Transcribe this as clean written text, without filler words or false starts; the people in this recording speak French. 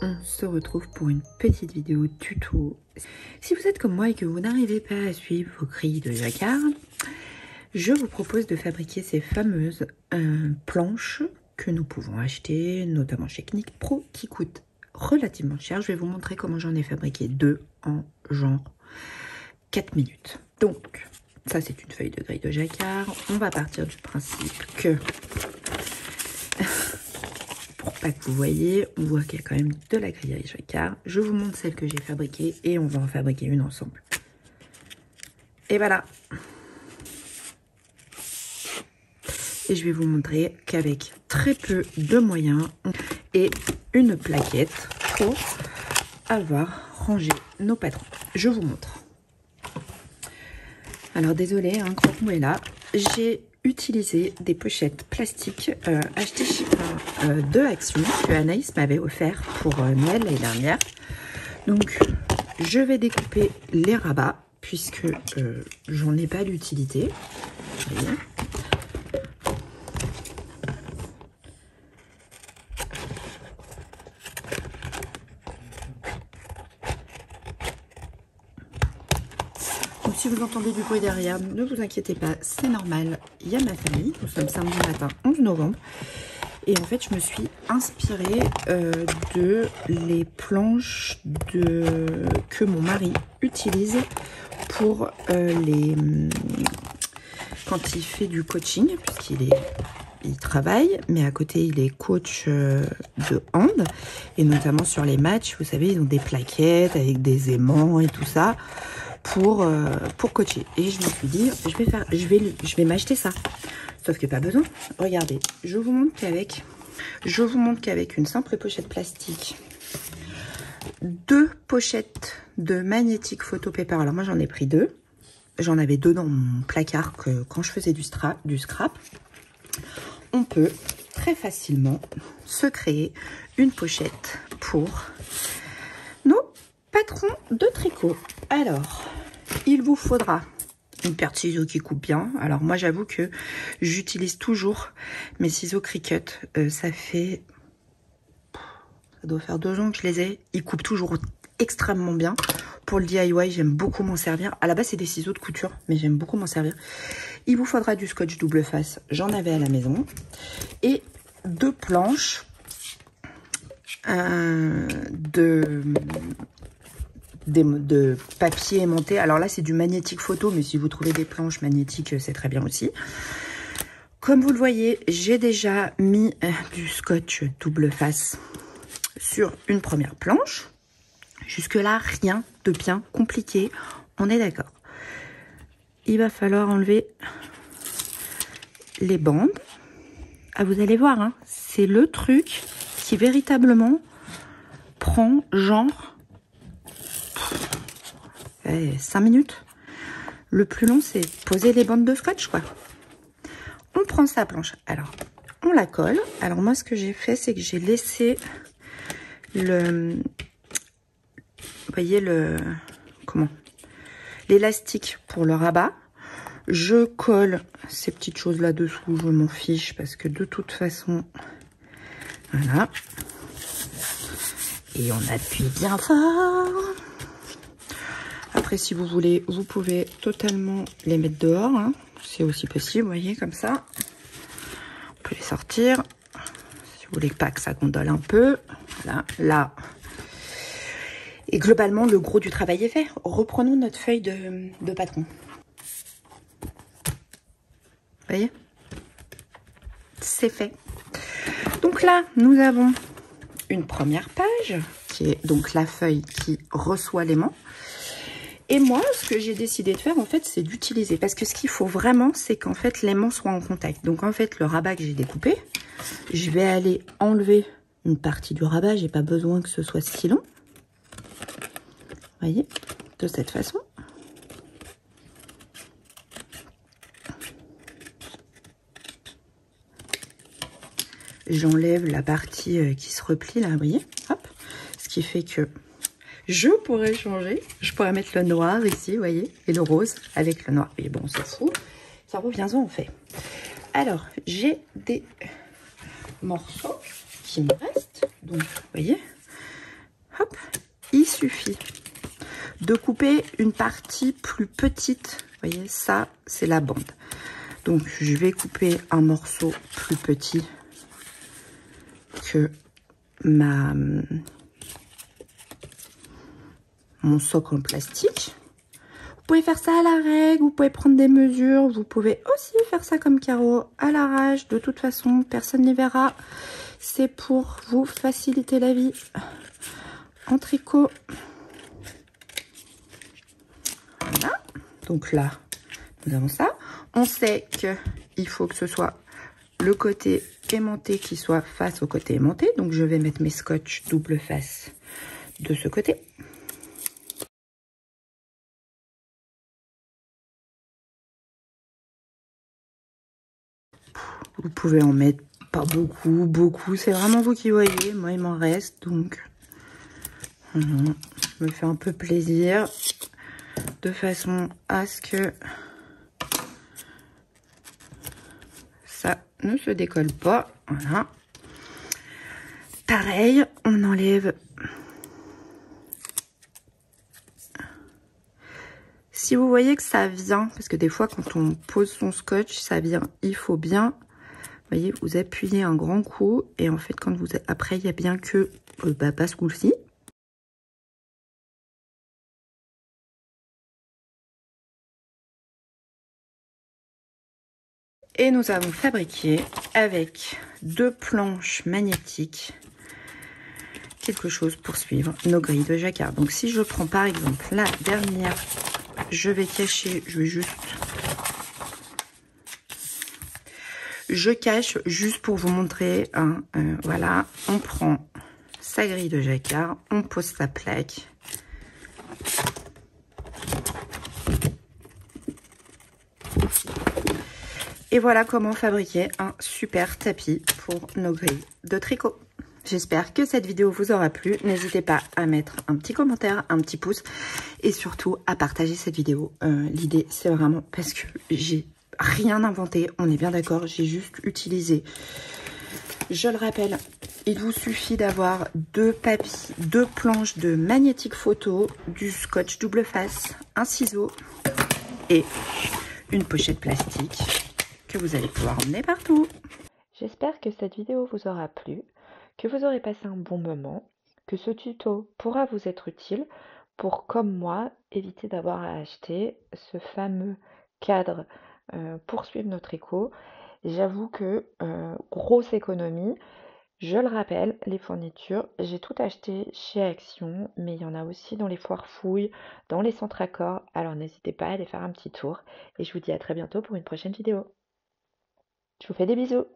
On se retrouve pour une petite vidéo tuto. Si vous êtes comme moi et que vous n'arrivez pas à suivre vos grilles de jacquard, je vous propose de fabriquer ces fameuses planches que nous pouvons acheter, notamment chez Knick Pro, qui coûtent relativement cher. Je vais vous montrer comment j'en ai fabriqué deux en genre 4 minutes. Donc, ça c'est une feuille de grille de jacquard. On va partir du principe que, pour pas que vous voyez, on voit qu'il y a quand même de la grille de jacquard. Je vous montre celle que j'ai fabriquée et on va en fabriquer une ensemble. Et voilà. Et je vais vous montrer qu'avec très peu de moyens et une plaquette pour avoir rangé nos patrons. Je vous montre. Alors désolé, hein, Croque-Mou est là. J'ai utilisé des pochettes plastiques achetées chez de Action que Anaïs m'avait offert pour Noël l'année dernière. Donc je vais découper les rabats puisque j'en ai pas d'utilité. Donc si vous entendez du bruit derrière, ne vous inquiétez pas, c'est normal, il y a ma famille. Nous sommes samedi matin 11 novembre. Et en fait, je me suis inspirée de les planches que mon mari utilise pour quand il fait du coaching, puisqu'il travaille, mais à côté, il est coach de hand. Et notamment sur les matchs, vous savez, ils ont des plaquettes avec des aimants et tout ça pour coacher. Et je me suis dit, je vais m'acheter ça. Sauf que pas besoin. Regardez, je vous montre qu'avec une simple pochette plastique, 2 pochettes de magnétique photo paper. Alors moi j'en ai pris 2. J'en avais 2 dans mon placard quand je faisais du scrap. On peut très facilement se créer une pochette pour nos patrons de tricot. Alors, il vous faudra une paire de ciseaux qui coupe bien. Alors moi j'avoue que j'utilise toujours mes ciseaux Cricut. Ça doit faire 2 ans que je les ai. Ils coupent toujours extrêmement bien. Pour le DIY, j'aime beaucoup m'en servir. À la base, c'est des ciseaux de couture, mais j'aime beaucoup m'en servir. Il vous faudra du scotch double face. J'en avais à la maison. Et 2 planches de papier aimanté. Alors là, c'est du magnétique photo, mais si vous trouvez des planches magnétiques, c'est très bien aussi. Comme vous le voyez, j'ai déjà mis du scotch double face sur une première planche. Jusque-là, rien de bien compliqué. On est d'accord. Il va falloir enlever les bandes. Ah, vous allez voir, hein, c'est le truc qui véritablement prend genre 5 minutes. Le plus long, c'est poser les bandes de scotch, quoi. On prend sa planche. Alors, on la colle. Alors, moi, ce que j'ai fait, c'est que j'ai laissé vous voyez l'élastique pour le rabat. Je colle ces petites choses là-dessous. Je m'en fiche parce que de toute façon, voilà. Et on appuie bien fort. Après, si vous voulez, vous pouvez totalement les mettre dehors. Hein. C'est aussi possible, vous voyez, comme ça. On peut les sortir. Si vous voulez pas que ça gondole un peu. Voilà, là. Et globalement, le gros du travail est fait. Reprenons notre feuille de patron. Vous voyez? C'est fait. Donc là, nous avons une première page, qui est donc la feuille qui reçoit l'aimant. Et moi, ce que j'ai décidé de faire, en fait, c'est d'utiliser. Parce que ce qu'il faut vraiment, c'est qu'en fait, l'aimant soit en contact. Donc, en fait, le rabat que j'ai découpé, je vais aller enlever une partie du rabat. J'ai pas besoin que ce soit si long. Vous voyez, de cette façon. J'enlève la partie qui se replie, là, vous voyez. Hop. Ce qui fait que je pourrais changer. Je pourrais mettre le noir ici, vous voyez, et le rose avec le noir. Mais bon, c'est fou. Ça revient-en, on fait. Alors, j'ai des morceaux qui me restent. Donc, vous voyez, hop, il suffit de couper une partie plus petite. Vous voyez, ça, c'est la bande. Donc, je vais couper un morceau plus petit que mon socle en plastique. Vous pouvez faire ça à la règle, vous pouvez prendre des mesures, vous pouvez aussi faire ça comme Caro à l'arrache. De toute façon, personne ne les verra. C'est pour vous faciliter la vie en tricot. Voilà. Donc là, nous avons ça. On sait qu'il faut que ce soit le côté aimanté qui soit face au côté aimanté. Donc je vais mettre mes scotch double face de ce côté. Vous pouvez en mettre pas beaucoup. C'est vraiment vous qui voyez. Moi, il m'en reste. Donc, je me fais un peu plaisir. De façon à ce que ça ne se décolle pas. Voilà. Pareil, on enlève. Si vous voyez que ça vient, parce que des fois, quand on pose son scotch, ça vient. Il faut bien... Vous voyez, vous appuyez un grand coup et en fait, quand vous après, il y a bien que pas ce coup-ci. Et nous avons fabriqué avec 2 planches magnétiques quelque chose pour suivre nos grilles de jacquard. Donc, si je prends par exemple la dernière, je vais cacher, je cache juste pour vous montrer, hein, voilà, on prend sa grille de jacquard, on pose sa plaque. Et voilà comment fabriquer un super tapis pour nos grilles de tricot. J'espère que cette vidéo vous aura plu. N'hésitez pas à mettre un petit commentaire, un petit pouce et surtout à partager cette vidéo. L'idée, c'est vraiment parce que j'ai rien inventé, on est bien d'accord, j'ai juste utilisé. Je le rappelle, il vous suffit d'avoir 2 papiers, 2 planches de magnétique photo, du scotch double face, un ciseau et une pochette plastique que vous allez pouvoir emmener partout. J'espère que cette vidéo vous aura plu, que vous aurez passé un bon moment, que ce tuto pourra vous être utile pour, comme moi, éviter d'avoir à acheter ce fameux cadre pour suivre notre tricot. J'avoue que grosse économie. Je le rappelle, les fournitures, j'ai tout acheté chez Action, mais il y en a aussi dans les foires fouilles, dans les centres accords. Alors n'hésitez pas à aller faire un petit tour et je vous dis à très bientôt pour une prochaine vidéo. Je vous fais des bisous.